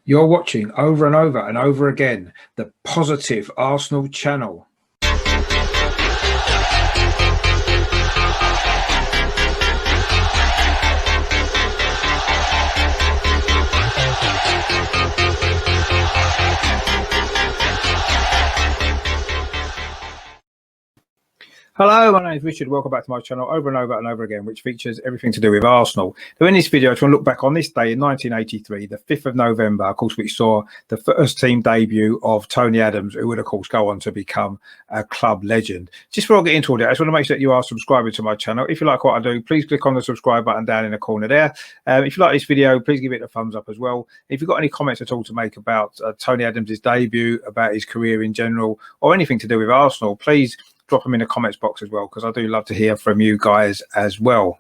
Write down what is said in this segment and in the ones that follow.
You're watching over and over and over again the Positive Arsenal channel. Hello, my name is Richard. Welcome back to my channel over and over and over again, which features everything to do with Arsenal. So in this video, I just want to look back on this day in 1983, the 5th of November, of course, which saw the first team debut of Tony Adams, who would, of course, go on to become a club legend. Just before I get into all that, I just want to make sure that you are subscribing to my channel. If you like what I do, please click on the subscribe button down in the corner there. If you like this video, please give it a thumbs up as well. If you've got any comments at all to make about Tony Adams' debut, about his career in general, or anything to do with Arsenal, please drop them in the comments box as well, because I do love to hear from you guys as well.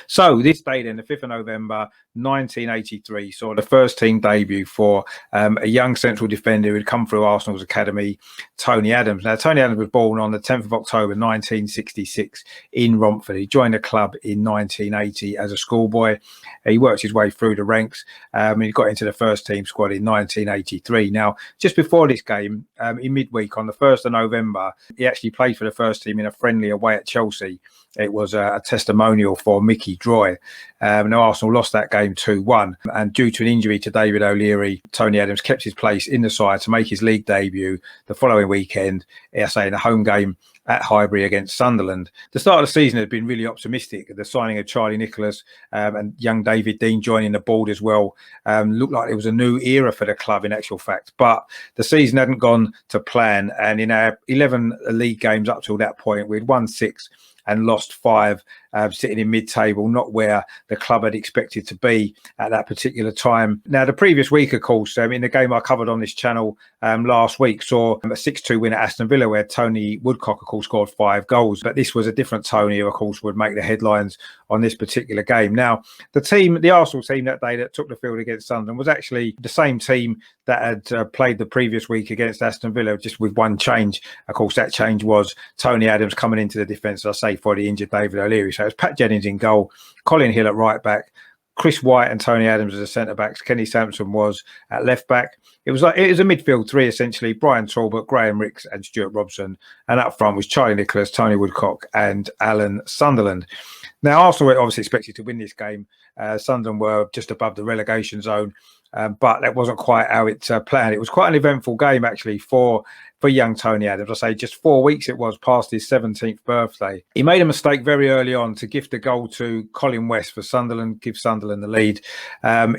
So this day then, the 5th of November 1983, saw the first team debut for a young central defender who had come through Arsenal's academy, Tony Adams. Now, Tony Adams was born on the 10th of October 1966 in Romford. He joined the club in 1980 as a schoolboy. He worked his way through the ranks and he got into the first team squad in 1983. Now, just before this game, in midweek on the 1st of November, he actually played for the first team in a friendly away at Chelsea. It was a testimonial for Mickey Droy. Now, Arsenal lost that game 2-1. And due to an injury to David O'Leary, Tony Adams kept his place in the side to make his league debut the following weekend, in a home game at Highbury against Sunderland. The start of the season had been really optimistic. The signing of Charlie Nicholas and young David Dean joining the board as well looked like it was a new era for the club in actual fact. But the season hadn't gone to plan. And in our 11 league games up till that point, we'd won 6 and lost 5, sitting in mid-table, not where the club had expected to be at that particular time. Now, the previous week, of course, in the game I covered on this channel last week, saw a 6-2 win at Aston Villa, where Tony Woodcock, of course, scored 5 goals. But this was a different Tony, who, of course, would make the headlines on this particular game. Now, the Arsenal team that day that took the field against Sunderland was actually the same team that had played the previous week against Aston Villa, just with one change. Of course, that change was Tony Adams coming into the defence, as I say, for the injured David O'Leary. So it was Pat Jennings in goal, Colin Hill at right back, Chris White and Tony Adams as the centre backs. Kenny Sampson was at left back. It was a midfield three essentially: Brian Talbot, Graham Ricks, and Stuart Robson. And up front was Charlie Nicholas, Tony Woodcock, and Alan Sunderland. Now, Arsenal were obviously expected to win this game. Sunderland were just above the relegation zone, but that wasn't quite how it planned. It was quite an eventful game actually for young Tony Adams. I say just 4 weeks it was past his 17th birthday. He made a mistake very early on to gift a goal to Colin West for Sunderland, give Sunderland the lead.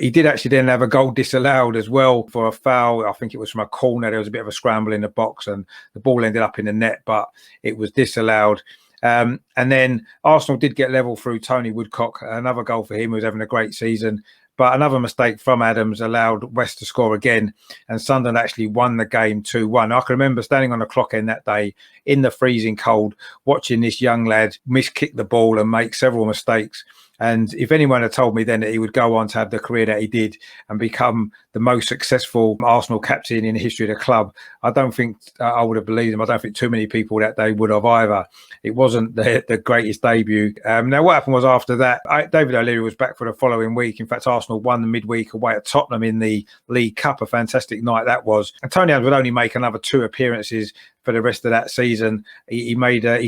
He did actually then have a goal disallowed as well for a foul. I think it was from a corner. There was a bit of a scramble in the box and the ball ended up in the net, but it was disallowed. And then Arsenal did get level through Tony Woodcock, another goal for him, who was having a great season. But another mistake from Adams allowed West to score again, and Sunderland actually won the game 2-1. I can remember standing on the clock end that day in the freezing cold, watching this young lad miskick the ball and make several mistakes. And if anyone had told me then that he would go on to have the career that he did and become the most successful Arsenal captain in the history of the club, I don't think I would have believed him. I don't think too many people that day would have either. It wasn't the greatest debut. Now, what happened was after that, David O'Leary was back for the following week. In fact, Arsenal won the midweek away at Tottenham in the League Cup. A fantastic night that was. And Tony Adams would only make another 2 appearances for the rest of that season. He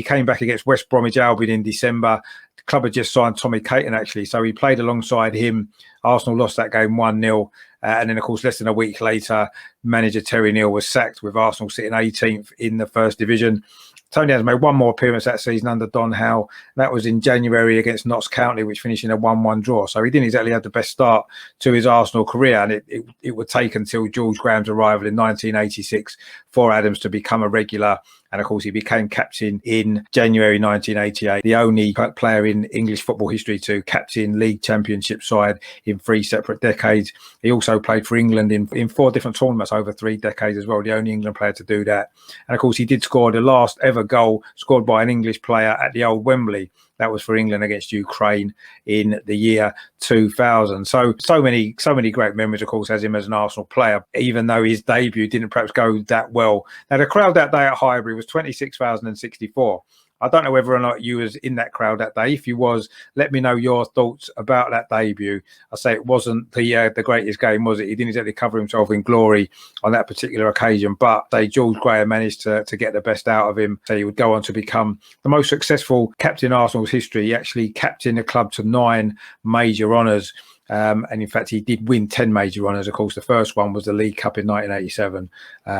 came back against West Bromwich Albion in December. The club had just signed Tommy Caton actually, so he played alongside him. Arsenal lost that game 1-0. And then, of course, less than a week later, manager Terry Neal was sacked, with Arsenal sitting 18th in the First Division. Tony has made one more appearance that season under Don Howe. That was in January against Notts County, which finished in a 1-1 draw. So he didn't exactly have the best start to his Arsenal career. And it would take until George Graham's arrival in 1986 for Adams to become a regular. And of course, he became captain in January 1988, the only player in English football history to captain league championship side in 3 separate decades. He also played for England in 4 different tournaments over 3 decades as well, the only England player to do that. And of course, he did score the last ever goal scored by an English player at the old Wembley. That was for England against Ukraine in the year 2000. So many great memories, of course, as him as an Arsenal player, even though his debut didn't perhaps go that well. Now, the crowd that day at Highbury was 26,064. I don't know whether or not you was in that crowd that day. If you was, let me know your thoughts about that debut. I say it wasn't the greatest game, was it? He didn't exactly cover himself in glory on that particular occasion, but George Graham managed to get the best out of him. So he would go on to become the most successful captain in Arsenal's history. He actually captained the club to 9 major honours. And in fact, he did win 10 major honours. Of course, the first one was the League Cup in 1987.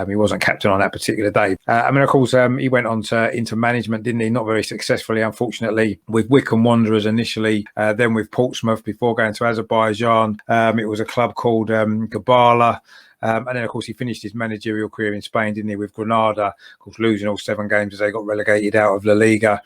He wasn't captain on that particular day. Of course, he went on into management, didn't he? Not very successfully, unfortunately, with Wycombe Wanderers initially, then with Portsmouth before going to Azerbaijan. It was a club called Gabala. And then, of course, he finished his managerial career in Spain, didn't he, with Granada, of course, losing all 7 games as they got relegated out of La Liga.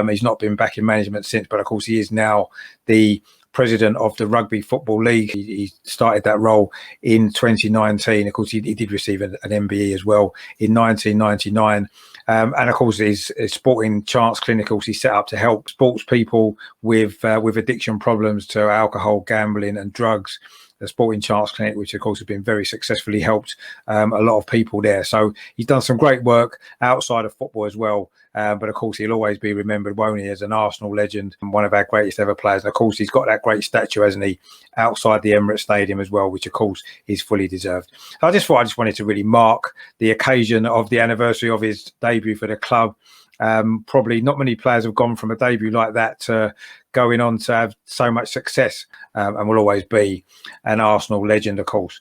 He's not been back in management since, but of course, he is now the president of the Rugby Football League. He started that role in 2019. Of course, he did receive an MBE as well in 1999. And of course, his sporting chance clinicals he set up to help sports people with addiction problems to alcohol, gambling and drugs. The Sporting Chance Clinic, which of course has been very successfully helped a lot of people there. So he's done some great work outside of football as well. But of course, he'll always be remembered, won't he, as an Arsenal legend and one of our greatest ever players. And of course, he's got that great statue, hasn't he, outside the Emirates Stadium as well, which of course is fully deserved. So I just wanted to really mark the occasion of the anniversary of his debut for the club. Probably not many players have gone from a debut like that to going on to have so much success, and will always be an Arsenal legend, of course.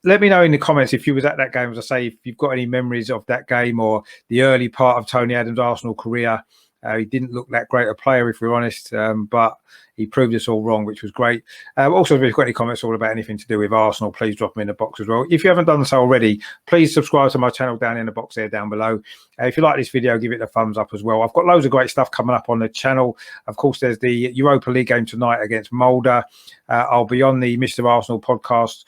Let me know in the comments if you was at that game, as I say, if you've got any memories of that game or the early part of Tony Adams' Arsenal career. He didn't look that great a player, if we're honest, but he proved us all wrong, which was great. Also, if you've got any comments all about anything to do with Arsenal, please drop them in the box as well. If you haven't done so already, please subscribe to my channel down in the box there down below. If you like this video, give it a thumbs up as well. I've got loads of great stuff coming up on the channel. Of course, there's the Europa League game tonight against Mulder. I'll be on the Mr. Arsenal podcast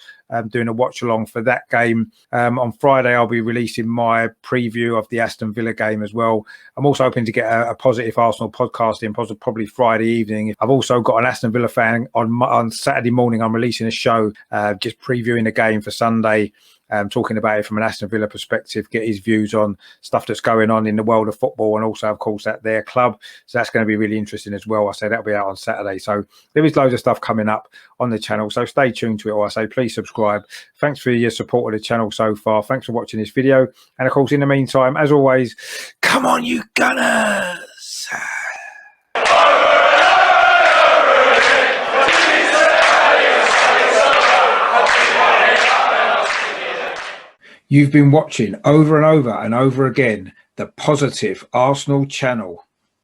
doing a watch along for that game. On Friday, I'll be releasing my preview of the Aston Villa game as well. I'm also hoping to get a positive Arsenal podcast in probably Friday evening. I've also got an Aston Villa fan on Saturday morning. I'm releasing a show just previewing the game for Sunday. Talking about it from an Aston Villa perspective, get his views on stuff that's going on in the world of football and also, of course, at their club. So that's going to be really interesting as well. I say that'll be out on Saturday. So there is loads of stuff coming up on the channel. So stay tuned to it. Or I say, please subscribe. Thanks for your support of the channel so far. Thanks for watching this video. And of course, in the meantime, as always, come on, you Gunners! You've been watching over and over and over again the Positive Arsenal channel.